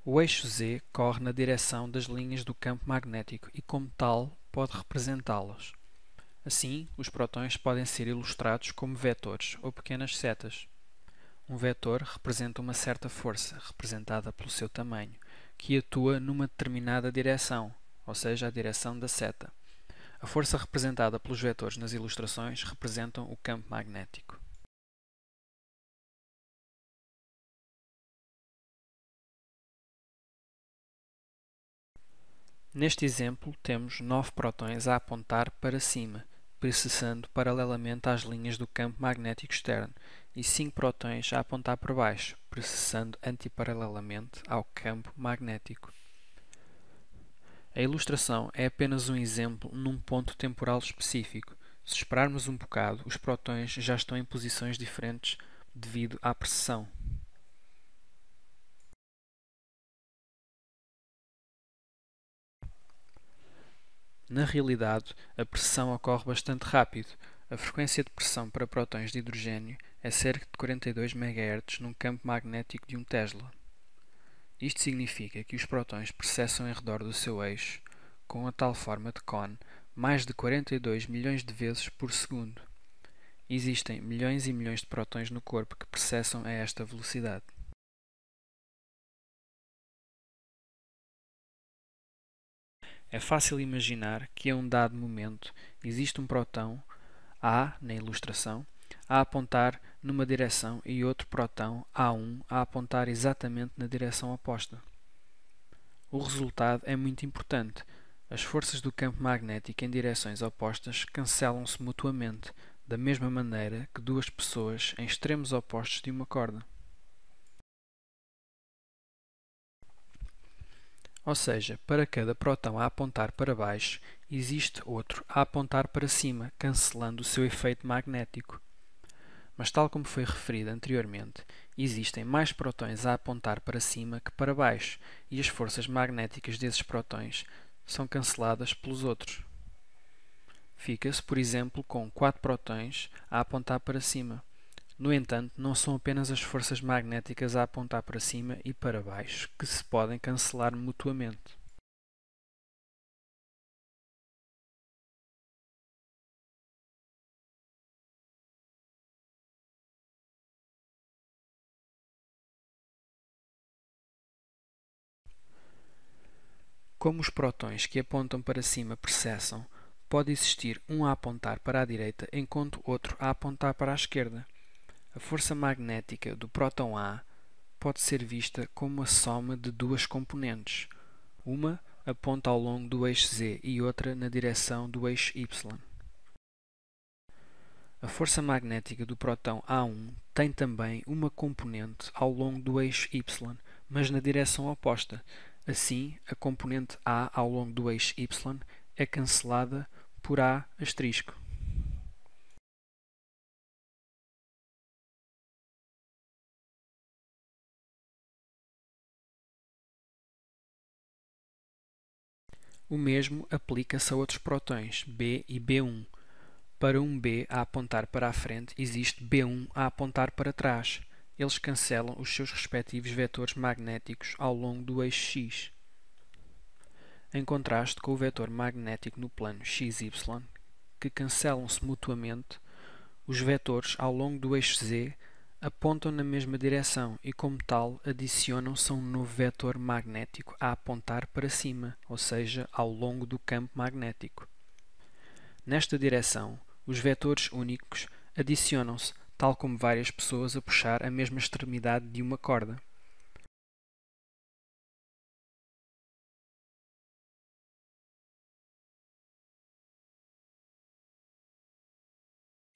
O eixo Z corre na direção das linhas do campo magnético e, como tal, pode representá-las. Assim, os prótons podem ser ilustrados como vetores ou pequenas setas. Um vetor representa uma certa força, representada pelo seu tamanho, que atua numa determinada direção, ou seja, a direção da seta. A força representada pelos vetores nas ilustrações representam o campo magnético. Neste exemplo, temos 9 prótons a apontar para cima, precessando paralelamente às linhas do campo magnético externo, e 5 prótons a apontar para baixo, precessando antiparalelamente ao campo magnético. A ilustração é apenas um exemplo num ponto temporal específico. Se esperarmos um bocado, os prótons já estão em posições diferentes devido à precessão. Na realidade, a precessão ocorre bastante rápido. A frequência de pressão para prótons de hidrogênio é cerca de 42 MHz num campo magnético de 1 Tesla. Isto significa que os prótons precessam em redor do seu eixo, com a tal forma de cone, mais de 42 milhões de vezes por segundo. Existem milhões e milhões de prótons no corpo que precessam a esta velocidade. É fácil imaginar que a um dado momento existe um próton A, na ilustração, a apontar numa direção e outro próton A1 a apontar exatamente na direção oposta. O resultado é muito importante. As forças do campo magnético em direções opostas cancelam-se mutuamente, da mesma maneira que duas pessoas em extremos opostos de uma corda. Ou seja, para cada próton a apontar para baixo, existe outro a apontar para cima, cancelando o seu efeito magnético. Mas, tal como foi referido anteriormente, existem mais prótons a apontar para cima que para baixo, e as forças magnéticas desses prótons são canceladas pelos outros. Fica-se, por exemplo, com 4 prótons a apontar para cima. No entanto, não são apenas as forças magnéticas a apontar para cima e para baixo que se podem cancelar mutuamente. Como os prótons que apontam para cima precessam, pode existir um a apontar para a direita enquanto outro a apontar para a esquerda. A força magnética do próton A pode ser vista como a soma de duas componentes. Uma aponta ao longo do eixo Z e outra na direção do eixo Y. A força magnética do próton A1 tem também uma componente ao longo do eixo Y, mas na direção oposta. Assim, a componente A ao longo do eixo Y é cancelada por A asterisco. O mesmo aplica-se a outros prótons, B e B1. Para um B a apontar para a frente, existe B1 a apontar para trás. Eles cancelam os seus respectivos vetores magnéticos ao longo do eixo X. Em contraste com o vetor magnético no plano XY, que cancelam-se mutuamente, os vetores ao longo do eixo Z apontam na mesma direção e, como tal, adicionam-se a um novo vetor magnético a apontar para cima, ou seja, ao longo do campo magnético. Nesta direção, os vetores únicos adicionam-se, tal como várias pessoas a puxar a mesma extremidade de uma corda.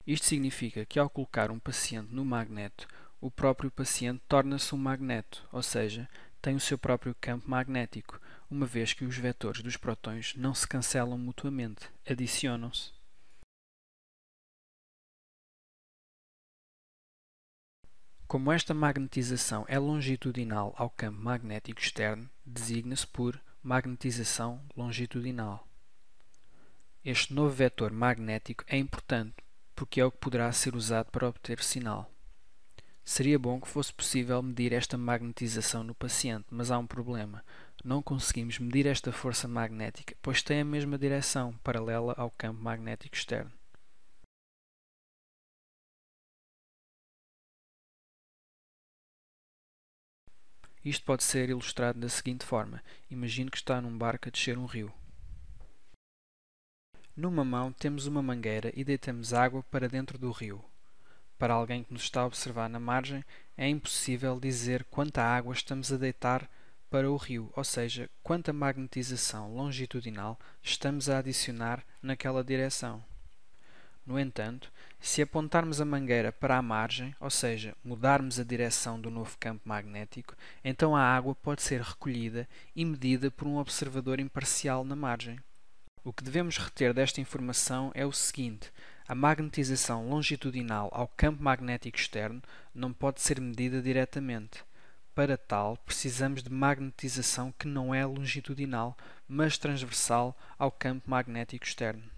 Isto significa que, ao colocar um paciente no magneto, o próprio paciente torna-se um magneto, ou seja, tem o seu próprio campo magnético, uma vez que os vetores dos prótons não se cancelam mutuamente, adicionam-se. Como esta magnetização é longitudinal ao campo magnético externo, designa-se por magnetização longitudinal. Este novo vetor magnético é importante porque é o que poderá ser usado para obter o sinal. Seria bom que fosse possível medir esta magnetização no paciente, mas há um problema. Não conseguimos medir esta força magnética, pois tem a mesma direção, paralela ao campo magnético externo. Isto pode ser ilustrado da seguinte forma. Imagine que está num barco a descer um rio. Numa mão temos uma mangueira e deitamos água para dentro do rio. Para alguém que nos está a observar na margem, é impossível dizer quanta água estamos a deitar para o rio, ou seja, quanta magnetização longitudinal estamos a adicionar naquela direção. No entanto, se apontarmos a mangueira para a margem, ou seja, mudarmos a direção do novo campo magnético, então a água pode ser recolhida e medida por um observador imparcial na margem. O que devemos reter desta informação é o seguinte: a magnetização longitudinal ao campo magnético externo não pode ser medida diretamente. Para tal, precisamos de magnetização que não é longitudinal, mas transversal ao campo magnético externo.